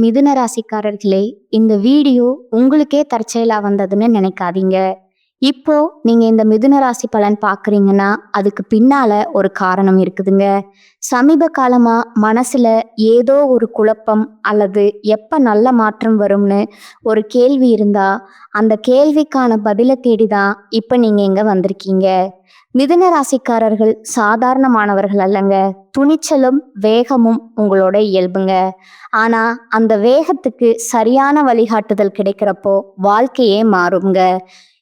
மிதுன ராசிக்காரர்களே, இந்த வீடியோ உங்களுக்கே தற்செயலா வந்ததுன்னு நினைக்காதீங்க. இப்போ நீங்க இந்த மிதுன ராசி பலன் பார்க்குறீங்கன்னா, அதுக்கு பின்னால ஒரு காரணம் இருக்குதுங்க. சமீப காலமா மனசுல ஏதோ ஒரு குழப்பம் அல்லது எப்ப நல்ல மாற்றம் வரும்னு ஒரு கேள்வி இருந்தா, அந்த கேள்விக்கான பதில தேடி தான் இப்ப நீங்க இங்க வந்திருக்கீங்க. மிதுன ராசிக்காரர்கள் சாதாரணமானவர்கள் அல்லங்க. துணிச்சலும் வேகமும் உங்களோட இயல்புங்க. ஆனா அந்த வேகத்துக்கு சரியான வழிகாட்டுதல் கிடைக்கிறப்போ வாழ்க்கையே மாறுங்க.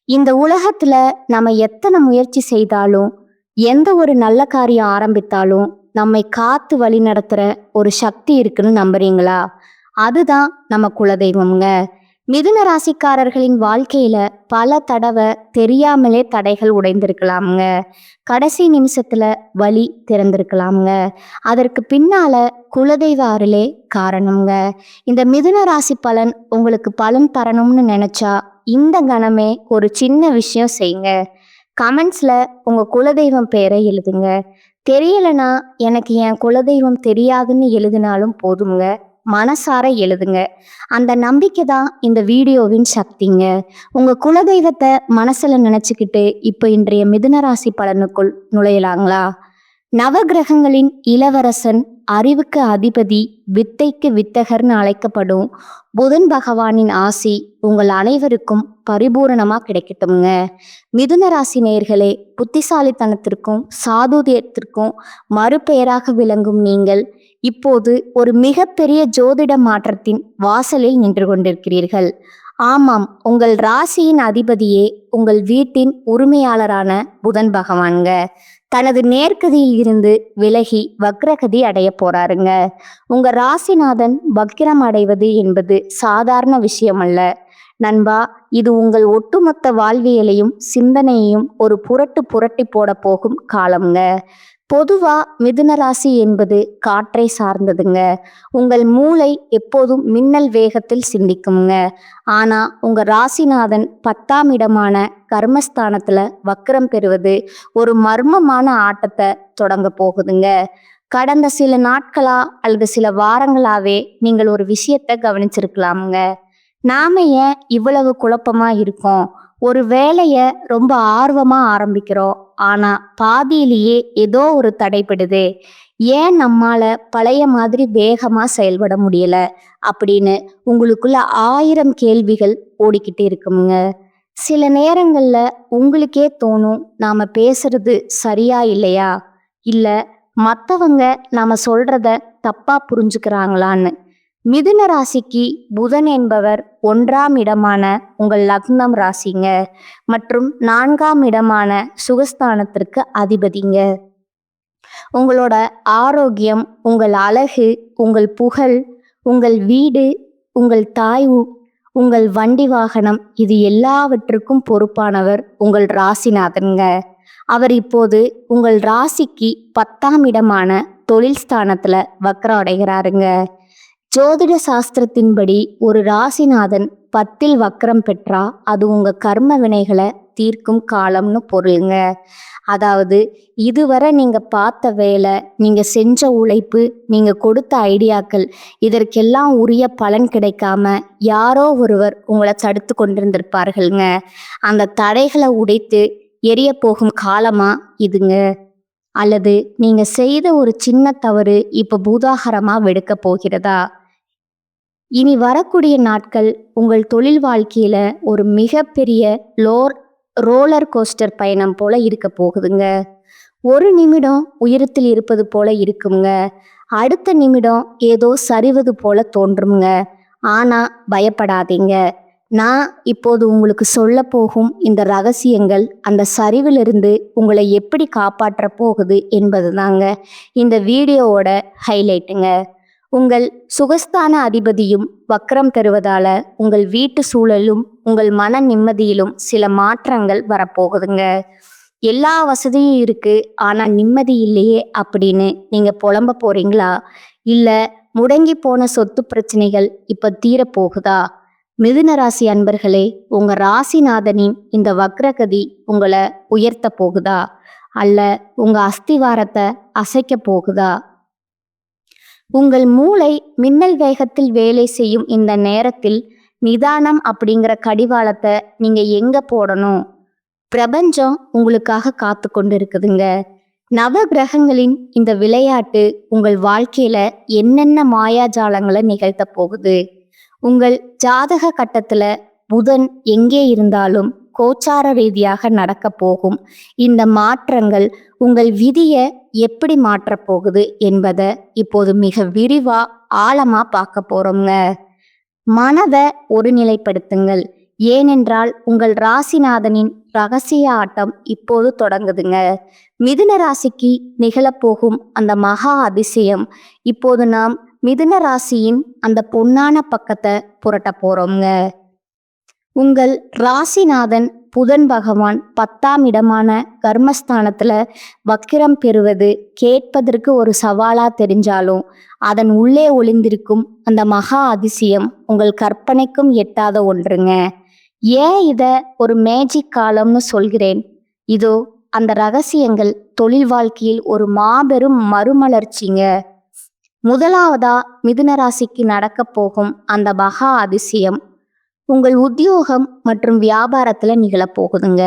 இந்த உலகத்துல நம்ம எத்தனை முயற்சி செய்தாலும், எந்த ஒரு நல்ல காரியம் ஆரம்பித்தாலும் நம்மை காத்து வழி நடத்துற ஒரு சக்தி இருக்குன்னு நம்புறீங்களா? அதுதான் நம்ம குலதெய்வம்ங்க. மிதுன ராசிக்காரர்களின் வாழ்க்கையில பல தடவை தெரியாமலே தடைகள் உடைந்திருக்கலாமுங்க. கடைசி நிமிஷத்துல வழி திறந்திருக்கலாமுங்க. அதற்கு பின்னால குலதெய்வ அருளே காரணம்ங்க. இந்த மிதுன ராசி பலன் உங்களுக்கு பலன் தரணும்னு நினைச்சா இந்த கணமே ஒரு சின்ன விஷயம் செய்யுங்க. கமெண்ட்ஸ்ல உங்க குலதெய்வம் பேரை எழுதுங்க. தெரியலனா எனக்கு என் குலதெய்வம் தெரியாதுன்னு எழுதினாலும் போதுங்க. மனசார எழுதுங்க. அந்த நம்பிக்கை தான் இந்த வீடியோவின் சக்திங்க. உங்க குலதெய்வத்தை மனசுல நினைச்சுக்கிட்டு இப்ப இன்றைய மிதுன ராசி பலனுக்குள் நுழையலாங்களா? நவகிரகங்களின் இளவரசன், அறிவுக்கு அதிபதி, வித்தைக்கு வித்தகர்னு அழைக்கப்படும் புதன் பகவானின் ஆசி உங்கள் அனைவருக்கும் பரிபூரணமா கிடைக்கட்டும்ங்க. மிதுன ராசி நேயர்களே, புத்திசாலித்தனத்திற்கும் சாதுரியத்திற்கும் மறுபெயராக விளங்கும் நீங்கள் இப்போது ஒரு மிகப்பெரிய ஜோதிட மாற்றத்தின் வாசலில் நின்று கொண்டிருக்கிறீர்கள். ஆமாம், உங்கள் ராசியின் அதிபதியே உங்கள் வீட்டின் உரிமையாளரான புதன் பகவான்க. தனது நேர்கதியில் இருந்து விலகி வக்ரகதி அடைய போறாருங்க. உங்க ராசிநாதன் வக்ரம் அடைவது என்பது சாதாரண விஷயம் அல்ல நண்பா. இது உங்கள் ஒட்டுமொத்த வாழ்வியலையும் சிந்தனையையும் ஒரு புரட்டி போட போகும் காலம்ங்க. பொதுவா மிதுன ராசி என்பது காற்றை சார்ந்ததுங்க. உங்கள் மூளை எப்போதும் மின்னல் வேகத்தில் சிந்திக்குங்க. ஆனா உங்க ராசிநாதன் 10ஆம் இடமான கர்மஸ்தானத்துல வக்ரம் பெறுவது ஒரு மர்மமான ஆட்டத்தை தொடங்க போகுதுங்க. கடந்த சில நாட்களா அல்லது சில வாரங்களாவே நீங்கள் ஒரு விஷயத்தை கவனிச்சிருக்கலாமுங்க. நாம ஏன் இவ்வளவு குழப்பமா இருக்கோம்? ஒரு வேலைய ரொம்ப ஆர்வமா ஆரம்பிக்கிறோம், ஆனா பாதியிலேயே ஏதோ ஒரு தடைப்படுது. ஏன் நம்மால பழைய மாதிரி வேகமா செயல்பட முடியல அப்படின்னு உங்களுக்குள்ள 1000 கேள்விகள் ஓடிக்கிட்டு இருக்குங்க. சில நேரங்கள்ல உங்களுக்கே தோணும், நாம பேசுறது சரியா இல்லையா, இல்ல மத்தவங்க நாம சொல்றத தப்பா புரிஞ்சுக்கிறாங்களான்னு. மிதுன ராசிக்கு புதன் என்பவர் 1ஆம் இடமான உங்கள் லக்னம் ராசிங்க மற்றும் 4ஆம் இடமான சுகஸ்தானத்திற்கு அதிபதிங்க. உங்களோட ஆரோக்கியம், உங்கள் அழகு, உங்கள் புகழ், உங்கள் வீடு, உங்கள் தாய், உங்கள் வண்டி வாகனம், இது எல்லாவற்றுக்கும் பொறுப்பானவர் உங்கள் ராசிநாதன்ங்க. அவர் இப்போது உங்கள் ராசிக்கு 10ஆம் இடமான தொழில் ஸ்தானத்துல வக்ரம் அடைகிறாருங்க. ஜோதிட சாஸ்திரத்தின்படி ஒரு ராசிநாதன் 10இல் வக்ரம் பெற்றா அது உங்க கர்ம வினைகளை தீர்க்கும் காலம்னு பொருளுங்க. அதாவது இதுவரை நீங்க பார்த்த வேலை, நீங்க செஞ்ச உழைப்பு, நீங்க கொடுத்த ஐடியாக்கள், இதற்கெல்லாம் உரிய பலன் கிடைக்காம யாரோ ஒருவர் உங்களை தடுத்து கொண்டிருந்திருப்பார்கள்ங்க. அந்த தடைகளை உடைத்து எரிய போகும் காலமா இதுங்க. அல்லது நீங்க செய்த ஒரு சின்ன தவறு இப்ப பூதாகரமா வெடுக்க போகிறதா? இனி வரக்கூடிய நாட்கள் உங்கள் தொழில் வாழ்க்கையில ஒரு மிகப்பெரிய ரோலர் கோஸ்டர் பயணம் போல இருக்க போகுதுங்க. ஒரு நிமிடம் உயரத்தில் இருப்பது போல இருக்குங்க, அடுத்த நிமிடம் ஏதோ சரிவது போல தோன்றுங்க. ஆனா பயப்படாதீங்க. நான் இப்போது உங்களுக்கு சொல்ல போகும் இந்த ரகசியங்கள் அந்த சரிவிலிருந்து உங்களை எப்படி காப்பாற்ற போகுது என்பது தாங்க இந்த வீடியோவோட ஹைலைட்டுங்க. உங்கள் சுகஸ்தான அதிபதியும் வக்ரம் பெறுவதால உங்கள் வீட்டு சூழலும் உங்கள் மன நிம்மதியிலும் சில மாற்றங்கள் வரப்போகுதுங்க. எல்லா வசதியும் இருக்கு, ஆனா நிம்மதி இல்லையே அப்படின்னு நீங்க புலம்ப போறீங்களா? இல்ல முடங்கி போன சொத்து பிரச்சனைகள் இப்ப தீரப்போகுதா? மிதுன ராசி அன்பர்களே, உங்க ராசிநாதனின் இந்த வக்ரகதி உங்களை உயர்த்த போகுதா, அல்ல உங்க அஸ்திவாரத்தை அசைக்க போகுதா? உங்கள் மூளை மின்னல் வேகத்தில் வேலை செய்யும் இந்த நேரத்தில் நிதானம் அப்படிங்கிற கடிவாளத்தை நீங்க எங்க போடணும்? பிரபஞ்சம் உங்களுக்காக காத்து கொண்டு இருக்குதுங்க. நவ கிரகங்களின் இந்த விளையாட்டு உங்கள் வாழ்க்கையில என்னென்ன மாயாஜாலங்களை நிகழ்த்த போகுது? உங்கள் ஜாதக கட்டத்துல புதன் எங்கே இருந்தாலும் கோச்சார ரீதியாக நடக்க போகும் இந்த மாற்றங்கள் உங்கள் விதியை எப்படி மாற்றப் போகுது என்பதை இப்போது மிக விரிவா ஆழமா பார்க்க போறோங்க. மனதை ஒருநிலைப்படுத்துங்கள். ஏனென்றால் உங்கள் ராசிநாதனின் ரகசிய ஆட்டம் இப்போது தொடங்குதுங்க. மிதுன ராசிக்கு நிகழப்போகும் அந்த மகா அதிசயம் இப்போது நாம் மிதுன ராசியின் அந்த பொன்னான பக்கத்தை புரட்ட போறோங்க. உங்கள் ராசிநாதன் புதன் பகவான் 10ஆம் இடமான கர்மஸ்தானத்துல வக்கிரம் பெறுவது கேட்பதற்கு ஒரு சவாலா தெரிஞ்சாலும் அதன் உள்ளே ஒளிந்திருக்கும் அந்த மகா அதிசயம் உங்கள் கற்பனைக்கும் எட்டாத ஒன்றுங்க. ஏன் இத ஒரு மேஜிக் காலம்னு சொல்கிறேன்? இதோ அந்த ரகசியங்கள் தொழில் வாழ்க்கையில் ஒரு மாபெரும் மறுமலர்ச்சிங்க. முதலாவதா மிதுன ராசிக்கு நடக்க போகும் அந்த மகா அதிசயம் உங்கள் உத்தியோகம் மற்றும் வியாபாரத்துல நிகழப்போகுதுங்க.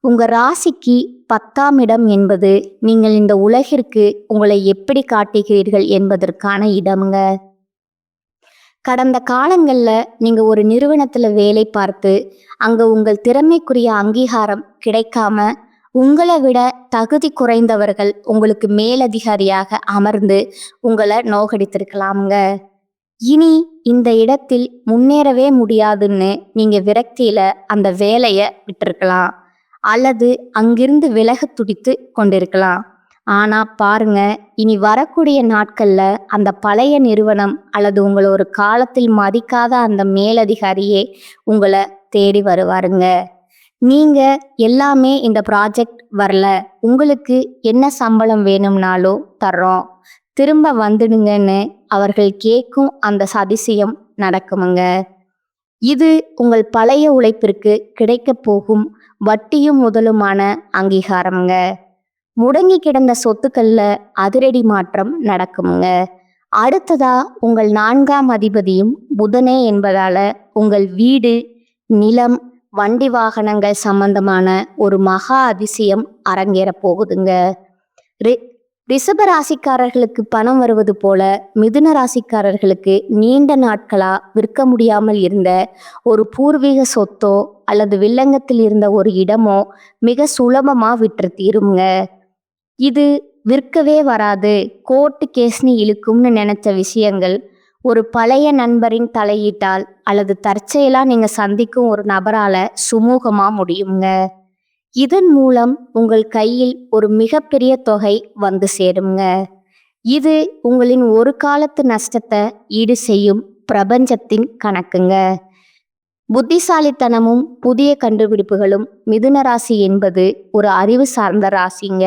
உங்க ராசிக்கு 10ஆம் இடம் என்பது நீங்கள் இந்த உலகிற்கு உங்களை எப்படி காட்டுகிறீர்கள் என்பதற்கான இடம்ங்க. கடந்த காலங்கள்ல நீங்க ஒரு நிறுவனத்துல வேலை பார்த்து அங்க உங்கள் திறமைக்குரிய அங்கீகாரம் கிடைக்காம உங்களை விட தகுதி குறைந்தவர்கள் உங்களுக்கு மேலதிகாரியாக அமர்ந்து உங்களை நோகடித்திருக்கலாமுங்க. இனி இந்த இடத்தில் முன்னேறவே முடியாதுன்னு நீங்க விரக்தியில அந்த வேலையை விட்டிருக்கலாம் அல்லது அங்கிருந்து விலக துடித்து கொண்டிருக்கலாம். ஆனா பாருங்க, இனி வரக்கூடிய நாட்கள்ல அந்த பழைய நிறுவனம் அல்லது உங்களை ஒரு காலத்தில் மதிக்காத அந்த மேலதிகாரியே உங்களை தேடி வருவாருங்க. நீங்க எல்லாமே இந்த ப்ராஜெக்ட் வரல, உங்களுக்கு என்ன சம்பளம் வேணும்னாலோ தர்றோம், திரும்ப வந்துடுங்கன்னு அவர்கள் கேட்கும் அந்த அதிசயம் நடக்குமுங்க. இது உங்கள் பழைய உழைப்பிற்கு கிடைக்க போகும் வட்டியும் முதலுமான அங்கீகாரம்ங்க. முடங்கி கிடந்த சொத்துக்கள்ல அதிரடி மாற்றம் நடக்குமுங்க. அடுத்ததா உங்கள் 4ஆம் அதிபதியும் புதனே என்பதால உங்கள் வீடு, நிலம், வண்டி வாகனங்கள் சம்பந்தமான ஒரு மகா அதிசயம் அரங்கேற போகுதுங்க. ரிஷப ராசிக்காரர்களுக்கு பணம் வருவது போல மிதுன ராசிக்காரர்களுக்கு நீண்ட நாட்களா விற்க முடியாமல் இருந்த ஒரு பூர்வீக சொத்தோ அல்லது வில்லங்கத்தில் இருந்த ஒரு இடமோ மிக சுலபமா விற்று தீருங்க. இது விற்கவே வராது, கோர்ட்டு கேஸ்னு இழுக்கும்னு நினைச்ச விஷயங்கள் ஒரு பழைய நண்பரின் தலையீட்டால் அல்லது தற்செயலா நீங்க சந்திக்கும் ஒரு நபரால சுமூகமா முடியுங்க. இதன் மூலம் உங்கள் கையில் ஒரு மிகப்பெரிய தொகை வந்து சேருங்க. இது உங்களின் ஒரு காலத்து நஷ்டத்தை ஈடு செய்யும் பிரபஞ்சத்தின் கணக்குங்க. புத்திசாலித்தனமும் புதிய கண்டுபிடிப்புகளும் மிதுன ராசி என்பது ஒரு அறிவு சார்ந்த ராசிங்க.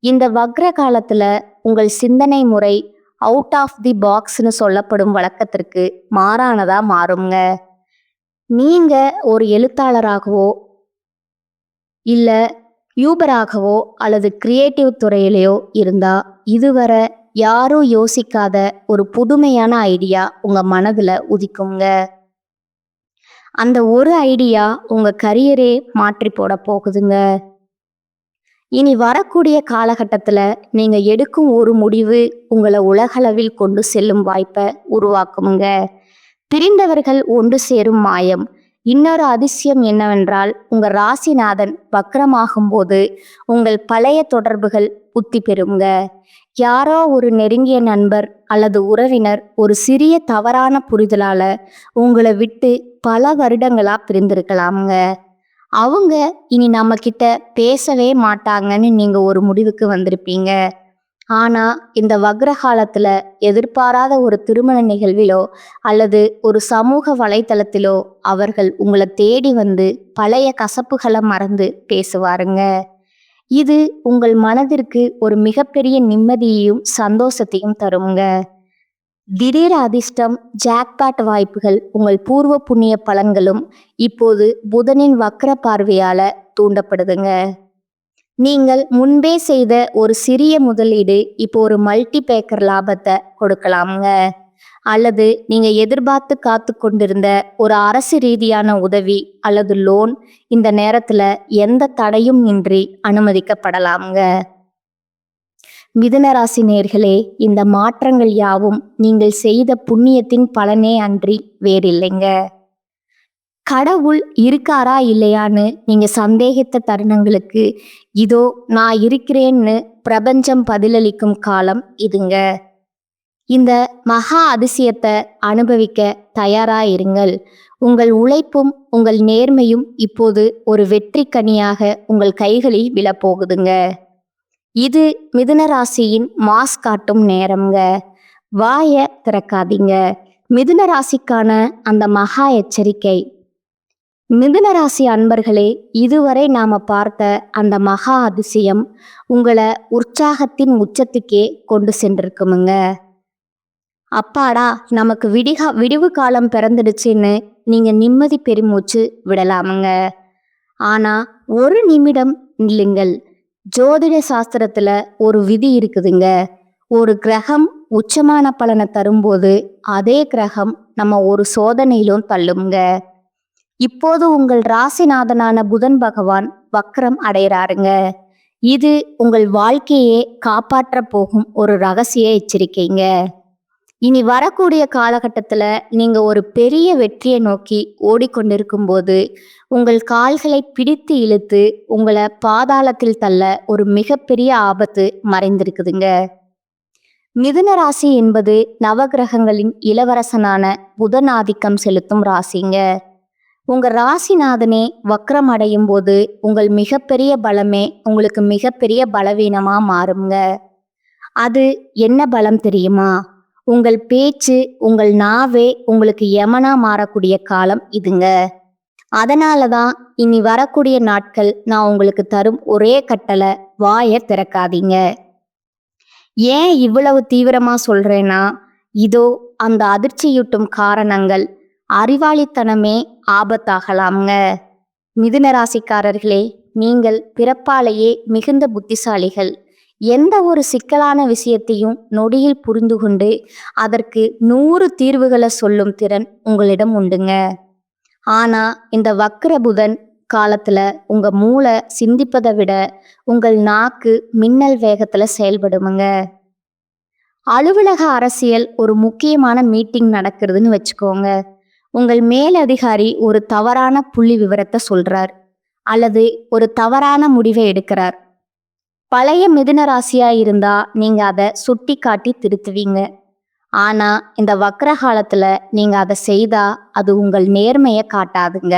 இந்த வக்ர காலத்துல உங்கள் சிந்தனை முறை அவுட் ஆஃப் தி பாக்ஸ்னு சொல்லப்படும் வழக்கத்திற்கு மாறானதா மாறுங்க. நீங்க ஒரு எழுத்தாளராகவோ இல்ல யூபராகவோ அல்லது கிரியேட்டிவ் துறையிலையோ இருந்தா இதுவரை யாரும் யோசிக்காத ஒரு புதுமையான ஐடியா உங்க மனதுல உதிக்குங்க. அந்த ஒரு ஐடியா உங்க கரியரே மாற்றி போட போகுதுங்க. இனி வரக்கூடிய காலகட்டத்துல நீங்க எடுக்கும் ஒரு முடிவு உங்களை உலகளவில் கொண்டு செல்லும் வாய்ப்பை உருவாக்குமுங்க. பிரிந்தவர்கள் ஒன்று சேரும் மாயம். இன்னொரு அதிசயம் என்னவென்றால் உங்க ராசிநாதன் வக்ரமாகும் போது உங்கள் பழைய தொடர்புகள் புத்தி பெறுங்க. யாரோ ஒரு நெருங்கிய நண்பர் அல்லது உறவினர் ஒரு சிறிய தவறான புரிதலால உங்களை விட்டு பல வருடங்களா பிரிந்திருக்கலாமுங்க. அவங்க இனி நம்ம கிட்ட பேசவே மாட்டாங்கன்னு நீங்க ஒரு முடிவுக்கு வந்திருப்பீங்க. ஆனா இந்த வக்ர காலத்துல எதிர்பாராத ஒரு திருமண நிகழ்விலோ அல்லது ஒரு சமூக வலைத்தளத்திலோ அவர்கள் உங்களை தேடி வந்து பழைய கசப்புகளை மறந்து பேசுவாருங்க. இது உங்கள் மனதிற்கு ஒரு மிகப்பெரிய நிம்மதியையும் சந்தோஷத்தையும் தருங்க. திடீர் அதிர்ஷ்டம், ஜாக்பாட் வாய்ப்புகள், உங்கள் பூர்வ புண்ணிய பலன்களும் இப்போது புதனின் வக்ர பார்வையால தூண்டப்படுதுங்க. நீங்கள் முன்பே செய்த ஒரு சிறிய முதலீடு இப்போ ஒரு மல்டி பேக்கர் லாபத்தை கொடுக்கலாமுங்க. அல்லது நீங்க எதிர்பார்த்து காத்து கொண்டிருந்த ஒரு அரசு ரீதியான உதவி அல்லது லோன் இந்த நேரத்துல எந்த தடையும் இன்றி அனுமதிக்கப்படலாமுங்க. மிதுன ராசி நேயர்களே, இந்த மாற்றங்கள் யாவும் நீங்கள் செய்த புண்ணியத்தின் பலனே அன்றி வேறில்லைங்க. கடவுள் இருக்காரா இல்லையான்னு நீங்க சந்தேகித்த தருணங்களுக்கு இதோ நான் இருக்கிறேன்னு பிரபஞ்சம் பதிலளிக்கும் காலம் இதுங்க. இந்த மகா அதிசயத்தை அனுபவிக்க தயாரா இருங்கள். உங்கள் உழைப்பும் உங்கள் நேர்மையும் இப்போது ஒரு வெற்றி கனியாக உங்கள் கைகளில் விழப்போகுதுங்க. இது மிதுன ராசியின் மாஸ் காட்டும் நேரம்ங்க. வாய திறக்காதீங்க. மிதுன ராசிக்கான அந்த மகா எச்சரிக்கை. மிதுன ராசி அன்பர்களே, இதுவரை நாம பார்த்த அந்த மகா அதிசயம் உங்களை உற்சாகத்தின் உச்சத்துக்கே கொண்டு சென்றிருக்குமுங்க. அப்பாடா, நமக்கு விடிவு காலம் பிறந்துடுச்சுன்னு நீங்க நிம்மதி பெருமூச்சு விடலாமுங்க. ஆனா ஒரு நிமிடம் இல்லைங்கள். ஜோதிட சாஸ்திரத்துல ஒரு விதி இருக்குதுங்க. ஒரு கிரகம் உச்சமான பலனை தரும்போது அதே கிரகம் நம்ம ஒரு சோதனையிலும் தள்ளுங்க. இப்போது உங்கள் ராசிநாதனான புதன் பகவான் வக்ரம் அடைகிறாருங்க. இது உங்கள் வாழ்க்கையே காப்பாற்ற போகும் ஒரு ரகசிய எச்சரிக்கைங்க. இனி வரக்கூடிய காலகட்டத்துல நீங்க ஒரு பெரிய வெற்றியை நோக்கி ஓடிக்கொண்டிருக்கும் போது உங்கள் கால்களை பிடித்து இழுத்து உங்களை பாதாளத்தில் தள்ள ஒரு மிகப்பெரிய ஆபத்து மறைந்திருக்குதுங்க. மிதுன ராசி என்பது நவகிரகங்களின் இளவரசனான புதன் ஆதிக்கம் செலுத்தும் ராசிங்க. உங்க ராசிநாதனே வக்ரம் அடையும் போது உங்கள் மிகப்பெரிய பலமே உங்களுக்கு மிகப்பெரிய பலவீனமா மாறுங்க. அது என்ன பலம் தெரியுமா? உங்கள் பேச்சு, உங்கள் நாவே உங்களுக்கு யமனா மாறக்கூடிய காலம் இதுங்க. அதனால தான் இனி வரக்கூடிய நாட்கள் நான் உங்களுக்கு தரும் ஒரே கட்டளை, வாயை திறக்காதீங்க. ஏன் இவ்வளவு தீவிரமா சொல்றேன்னா, இதோ அந்த அதிர்ச்சியூட்டும் காரணங்கள். அறிவாளித்தனமே ஆபத்தாகலாம்ங்க. மிதுன ராசிக்காரர்களே, நீங்கள் பிறப்பாலேயே மிகுந்த புத்திசாலிகள். எந்த ஒரு சிக்கலான விஷயத்தையும் நொடியில் புரிந்து கொண்டு அதற்கு 100 தீர்வுகளை சொல்லும் திறன் உங்களிடம் உண்டுங்க. ஆனா இந்த வக்ர புதன் காலத்துல உங்க மூளை சிந்திப்பதை விட உங்கள் நாக்கு மின்னல் வேகத்துல செயல்படுமுங்க. அலுவலக அரசியல் ஒரு முக்கியமான மீட்டிங் நடக்கிறதுன்னு வச்சுக்கோங்க. உங்கள் மேலதிகாரி ஒரு தவறான புள்ளி விவரத்தை சொல்றார் அல்லது ஒரு தவறான முடிவை எடுக்கிறார். பழைய மிதுன ராசியா இருந்தா நீங்க அதை சுட்டி காட்டி திருத்துவீங்க. ஆனா இந்த வக்ர காலத்துல நீங்க அதை செய்தா அது உங்கள் நேர்மையை காட்டாதுங்க.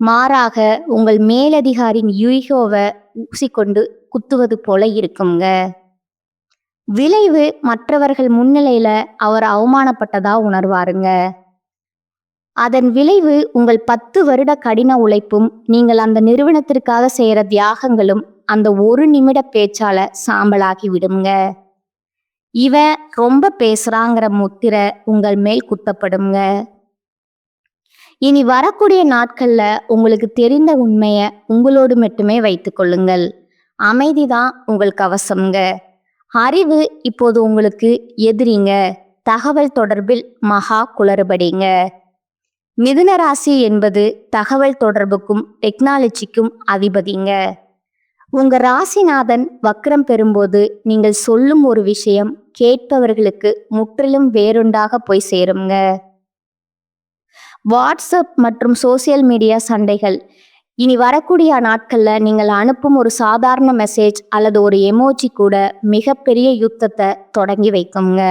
மாறாக உங்கள் மேலதிகாரின் ஈகோவை ஊசிக்கொண்டு குத்துவது போல இருக்குங்க. விளைவு மற்றவர்கள் முன்னிலையில அவர் அவமானப்பட்டதா உணர்வாருங்க. அதன் விளைவு உங்கள் 10 வருட கடின உழைப்பும் நீங்கள் அந்த நிறுவனத்திற்காக செய்யற தியாகங்களும் அந்த ஒரு நிமிட பேச்சால சாம்பலாகி விடுங்க. இவன் ரொம்ப பேசுறாங்கிற முத்திரை உங்கள் மேல் குத்தப்படுங்க. இனி வரக்கூடிய நாட்கள்ல உங்களுக்கு தெரிந்த உண்மைய உங்களோடு மட்டுமே வைத்துக் கொள்ளுங்கள். அமைதிதான் உங்கள் கவசம்ங்க. அறிவு இப்போது உங்களுக்கு எதிரிங்க. தகவல் தொடர்பில் மகா குளறுபடிங்க. மிதுன ராசி என்பது தகவல் தொடர்புக்கும் டெக்னாலஜிக்கும் அதிபதிங்க. உங்க ராசிநாதன் வக்ரம் பெறும்போது நீங்கள் சொல்லும் ஒரு விஷயம் கேட்பவர்களுக்கு முற்றிலும் வேறுண்டாக போய் சேருங்க. வாட்ஸ்அப் மற்றும் சோசியல் மீடியா சண்டைகள். இனி வரக்கூடிய நாட்கள்ல நீங்கள் அனுப்பும் ஒரு சாதாரண மெசேஜ் அல்லது ஒரு எமோஜி கூட மிகப்பெரிய யுத்தத்தை தொடங்கி வைக்குங்க.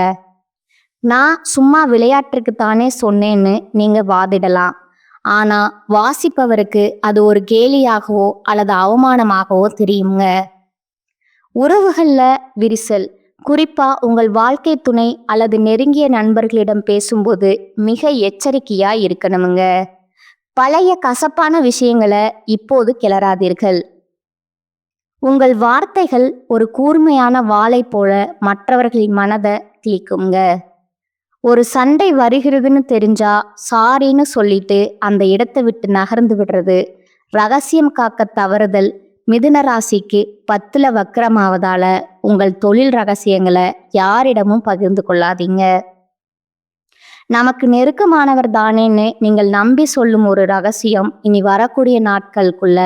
நான் சும்மா விளையாட்டுக்கு தானே சொன்னேன்னு நீங்க வாதிடலாம். ஆனா வாசிப்பவருக்கு அது ஒரு கேலியாகவோ அல்லது அவமானமாகவோ தெரியுங்க. உறவுகள்ல விரிசல். குறிப்பா உங்கள் வாழ்க்கை துணை அல்லது நெருங்கிய நண்பர்களிடம் பேசும்போது மிக எச்சரிக்கையா இருக்கணுமுங்க. பழைய கசப்பான விஷயங்களை இப்போது கிளறாதீர்கள். உங்கள் வார்த்தைகள் ஒரு கூர்மையான வாளை போல மற்றவர்களின் மனதை கிழிக்குங்க. ஒரு சண்டை வருகிறதுன்னு தெரிஞ்சா சாரின்னு சொல்லிட்டு அந்த இடத்தை விட்டு நகர்ந்து விடுறது, ரகசியம் காக்க தவறுதல், மிதுன ராசிக்கு 10ல வக்ரமாவதால உங்கள் தொழில் ரகசியங்களை யாரிடமும் பகிர்ந்து கொள்ளாதீங்க. நமக்கு நெருக்கமானவர் தானேன்னு நீங்கள் நம்பி சொல்லும் ஒரு ரகசியம் இனி வரக்கூடிய நாட்களுக்குள்ள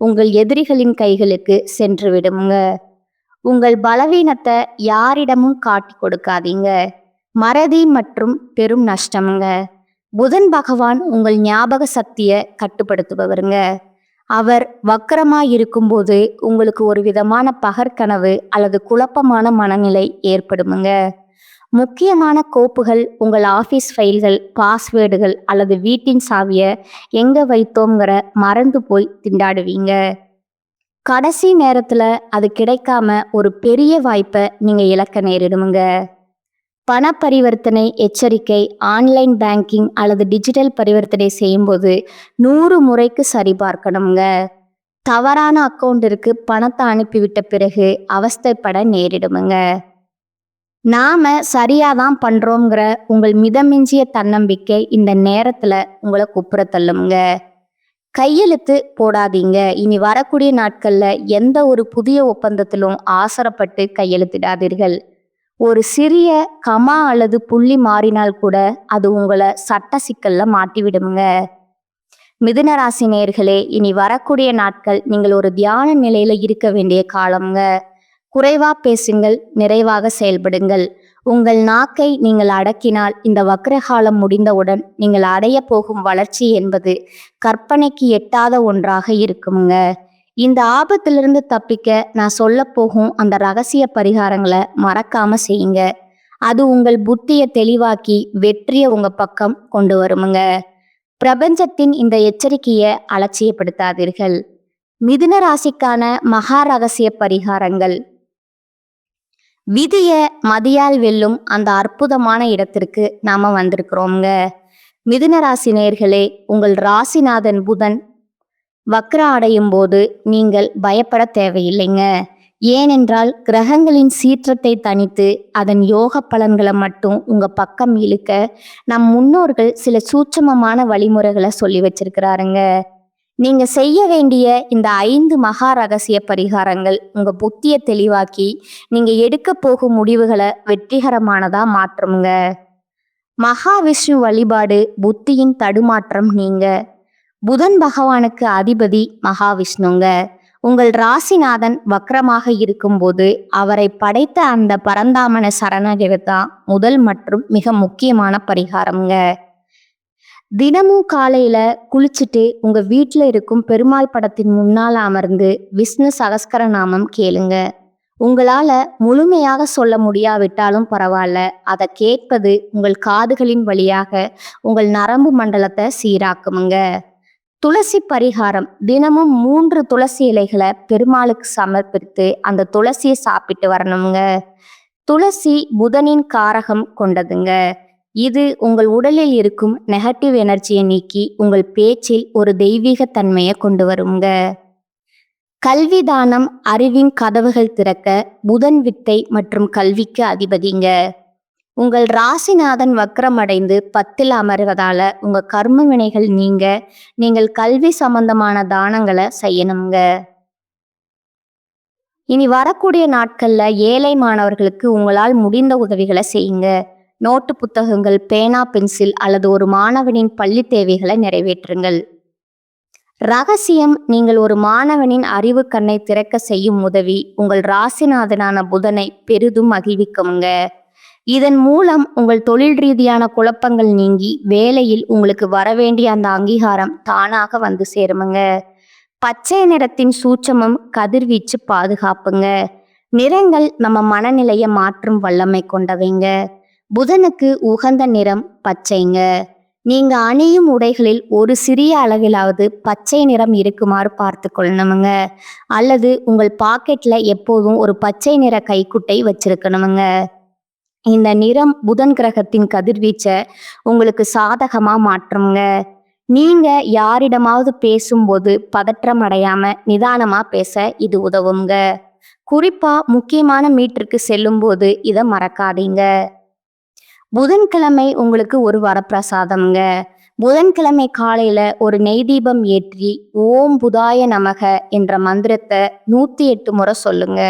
உங்கள் எதிரிகளின் கைகளுக்கு சென்று விடுங்க. உங்கள் பலவீனத்தை யாரிடமும் காட்டி கொடுக்காதீங்க. மறதி மற்றும் பெரும் நஷ்டமுங்க. புதன் பகவான் உங்கள் ஞாபக சக்தியை கட்டுப்படுத்துபவருங்க. அவர் வக்கரமாய் இருக்கும்போது உங்களுக்கு ஒரு விதமான பகற்கனவு அல்லது குழப்பமான மனநிலை ஏற்படுமுங்க. முக்கியமான கோப்புகள், உங்கள் ஆஃபீஸ் ஃபைல்கள், பாஸ்வேர்டுகள் அல்லது வீட்டின் சாவியை எங்கே வைத்தோங்கிற மறந்து போய் திண்டாடுவீங்க. கடைசி நேரத்தில் அது கிடைக்காம ஒரு பெரிய வாய்ப்பை நீங்கள் இழக்க நேரிடுமுங்க. பண பரிவர்த்தனை எச்சரிக்கை. ஆன்லைன் பேங்கிங் அல்லது டிஜிட்டல் பரிவர்த்தனை செய்யும்போது 100 முறைக்கு சரிபார்க்கணுங்க. தவறான அக்கௌண்டிற்கு பணத்தை அனுப்பிவிட்ட பிறகு அவஸ்தைப்பட நேரிடுமுங்க. நாம சரியாதான் பண்றோங்கிற உங்கள் மிதமிஞ்சிய தன்னம்பிக்கை இந்த நேரத்துல உங்களை குப்புற தள்ளுமுங்க. கையெழுத்து போடாதீங்க. இனி வரக்கூடிய நாட்கள்ல எந்த ஒரு புதிய ஒப்பந்தத்திலும் ஆசரப்பட்டு கையெழுத்திடாதீர்கள். ஒரு சிறிய கமா அல்லது புள்ளி மாறினால் கூட அது உங்களை சட்ட சிக்கல்ல மாட்டிவிடுமுங்க. மிதுன ராசி நேயர்களே, இனி வரக்கூடிய நாட்கள் நீங்கள் ஒரு தியான நிலையில இருக்க வேண்டிய காலம்ங்க. குறைவா பேசுங்கள், நிறைவாக செயல்படுங்கள். உங்கள் நாக்கை நீங்கள் அடக்கினால் இந்த வக்ரகாலம் முடிந்தவுடன் நீங்கள் அடைய போகும் வளர்ச்சி என்பது கற்பனைக்கு எட்டாத ஒன்றாக இருக்குங்க. இந்த ஆபத்திலிருந்து தப்பிக்க நான் சொல்ல போகும் அந்த ரகசிய பரிகாரங்களை மறக்காம செய்யுங்க. அது உங்கள் புத்தியை தெளிவாக்கி வெற்றியை உங்க பக்கம் கொண்டு வருமுங்க. பிரபஞ்சத்தின் இந்த எச்சரிக்கையை அலட்சியப்படுத்தாதீர்கள். மிதுன ராசிக்கான மகா ரகசிய பரிகாரங்கள். விதிய மதியால் வெல்லும் அந்த அற்புதமான இடத்திற்கு நாம வந்திருக்கிறோங்க. மிதுன ராசி நேயர்களே, உங்கள் ராசிநாதன் புதன் வக்ர அடையும் போது நீங்கள் பயப்பட தேவையில்லைங்க. ஏனென்றால் கிரகங்களின் சீற்றத்தை தணித்து அதன் யோக பலன்களை மட்டும் உங்க பக்கம் இழுக்க நம் முன்னோர்கள் சில சூட்சமமான வழிமுறைகளை சொல்லி வச்சிருக்கிறாருங்க. நீங்க செய்ய வேண்டிய இந்த 5 மகா ரகசிய பரிகாரங்கள் உங்க புத்தியை தெளிவாக்கி நீங்க எடுக்க போகும் முடிவுகளை வெற்றிகரமானதா மாற்றுங்க. மகாவிஷ்ணு வழிபாடு புத்தியின் தடுமாற்றம் நீங்க. புதன் பகவானுக்கு அதிபதி மகாவிஷ்ணுங்க. உங்கள் ராசிநாதன் வக்ரமாக இருக்கும்போது அவரை படைத்த அந்த பரந்தாமன சரணடைவதுதான் முதல் மற்றும் மிக முக்கியமான பரிகாரம்ங்க. தினமும் காலையில குளிச்சுட்டு உங்க வீட்டில் இருக்கும் பெருமாள் படத்தின் முன்னால் அமர்ந்து விஷ்ணு சகஸ்கர நாமம் கேளுங்க. உங்களால முழுமையாக சொல்ல முடியாவிட்டாலும் பரவாயில்ல, அதை கேட்பது உங்கள் காதுகளின் வழியாக உங்கள் நரம்பு மண்டலத்தை சீராக்குமுங்க. துளசி பரிகாரம். தினமும் 3 துளசி இலைகளை பெருமாளுக்கு சமர்ப்பித்து அந்த துளசியை சாப்பிட்டு வரணுங்க. துளசி புதனின் காரகம் கொண்டதுங்க. இது உங்கள் உடலில் இருக்கும் நெகட்டிவ் எனர்ஜியை நீக்கி உங்கள் பேச்சில் ஒரு தெய்வீக தன்மையை கொண்டு வருங்க. கல்வி தானம். அறிவின் கதவுகள் திறக்க புதன் வித்தை மற்றும் கல்விக்கு அதிபதிங்க. உங்கள் ராசிநாதன் வக்ரமடைந்து 10ல் அமர்வதால உங்க கர்ம வினைகள் நீங்க நீங்கள் கல்வி சம்பந்தமான தானங்களை செய்யணுங்க. இனி வரக்கூடிய நாட்கள்ல ஏழை மாணவர்களுக்கு உங்களால் முடிந்த உதவிகளை செய்யுங்க. நோட்டு புத்தகங்கள், பேனா, பென்சில் அல்லது ஒரு மாணவனின் பள்ளி தேவைகளை நிறைவேற்றுங்கள். ரகசியம். நீங்கள் ஒரு மாணவனின் அறிவு கண்ணை திறக்க செய்யும் உதவி உங்கள் ராசிநாதனான புதனை பெரிதும் மகிழ்விக்குமுங்க. இதன் மூலம் உங்கள் தொழில் ரீதியான குழப்பங்கள் நீங்கி வேலையில் உங்களுக்கு வரவேண்டிய அந்த அங்கீகாரம் தானாக வந்து சேருமுங்க. பச்சை நிறத்தின் சூட்சமம் கதிர்வீச்சு பாதுகாப்புங்க. நிறங்கள் நம்ம மனநிலையை மாற்றும் வல்லமை கொண்டவைங்க. புதனுக்கு உகந்த நிறம் பச்சைங்க. நீங்க அணியும் உடைகளில் ஒரு சிறிய அளவிலாவது பச்சை நிறம் இருக்குமாறு பார்த்து கொள்ளணுமுங்க. அல்லது உங்கள் பாக்கெட்ல எப்போதும் ஒரு பச்சை நிற கைக்குட்டை வச்சிருக்கணுமுங்க. இந்த நிறம் புதன் கிரகத்தின் கதிர்வீச்சை உங்களுக்கு சாதகமா மாற்றுங்க. நீங்க யாரிடமாவது பேசும்போது பதற்றம் அடையாம நிதானமா பேச இது உதவுங்க. குறிப்பா முக்கியமான மீட்டிற்கு செல்லும் போது இதை மறக்காதீங்க. புதன்கிழமை உங்களுக்கு ஒரு வரப்பிரசாதம்ங்க. புதன்கிழமை காலையில ஒரு நெய் தீபம் ஏற்றி ஓம் புதாய நமக என்ற மந்திரத்தை 108 முறை சொல்லுங்க.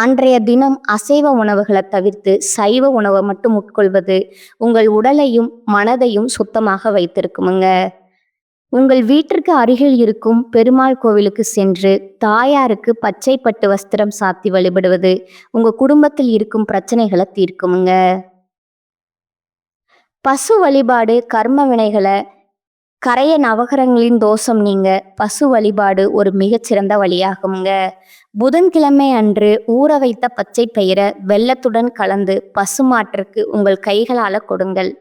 அன்றைய தினம் அசைவ உணவுகளை தவிர்த்து சைவ உணவை மட்டும் உட்கொள்வது உங்கள் உடலையும் மனதையும் சுத்தமாக வைத்திருக்குமுங்க. உங்கள் வீட்டிற்கு அருகில் இருக்கும் பெருமாள் கோவிலுக்கு சென்று தாயாருக்கு பச்சை பட்டு வஸ்திரம் சாத்தி வழிபடுவது உங்க குடும்பத்தில் இருக்கும் பிரச்சனைகளை தீர்க்குமுங்க. பசு வழிபாடு கர்ம வினைகளை கரைய நவகிரகங்களின் தோஷம் நீங்க பசு வழிபாடு ஒரு மிகச்சிறந்த வழியாகுங்க. புதன்கிழமை அன்று ஊற வைத்த பச்சை பயிரை வெல்லத்துடன் கலந்து பசுமாட்டிற்கு உங்கள் கைகளால கொடுங்கள்.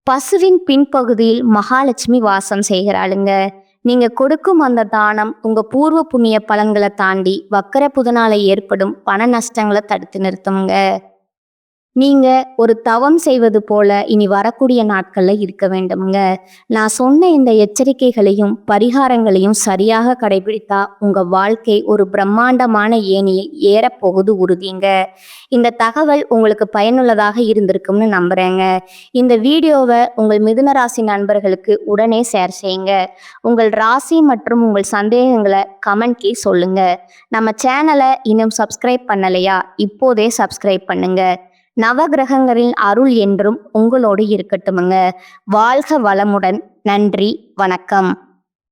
பசுவின் பின்பகுதியில் மகாலட்சுமி வாசம் செய்கிறாளுங்க. நீங்க கொடுக்கும் அந்த தானம் உங்க பூர்வ புண்ணிய பலன்களை தாண்டி வக்கர புதனால ஏற்படும் பண நஷ்டங்களை தடுத்து நிறுத்துங்க. நீங்க ஒரு தவம் செய்வது போல இனி வரக்கூடிய நாட்கள்ல இருக்க வேண்டுமுங்க. நான் சொன்ன இந்த எச்சரிக்கைகளையும் பரிகாரங்களையும் சரியாக கடைபிடித்தா உங்க வாழ்க்கை ஒரு பிரம்மாண்டமான ஏணியை ஏறப்போகுது உறுதிங்க. இந்த தகவல் உங்களுக்கு பயனுள்ளதாக இருந்திருக்கும்னு நம்புறேங்க. இந்த வீடியோவை உங்கள் மிதுன ராசி நண்பர்களுக்கு உடனே ஷேர் செய்யுங்க. உங்கள் ராசி மற்றும் உங்கள் சந்தேகங்களை கமெண்ட்லி சொல்லுங்க. நம்ம சேனலை இன்னும் சப்ஸ்கிரைப் பண்ணலையா? இப்போதே சப்ஸ்கிரைப் பண்ணுங்க. நவகிரகங்களின் அருள் என்றும் உங்களோடு இருக்கட்டுமுங்க. வாழ்க வளமுடன். நன்றி, வணக்கம்.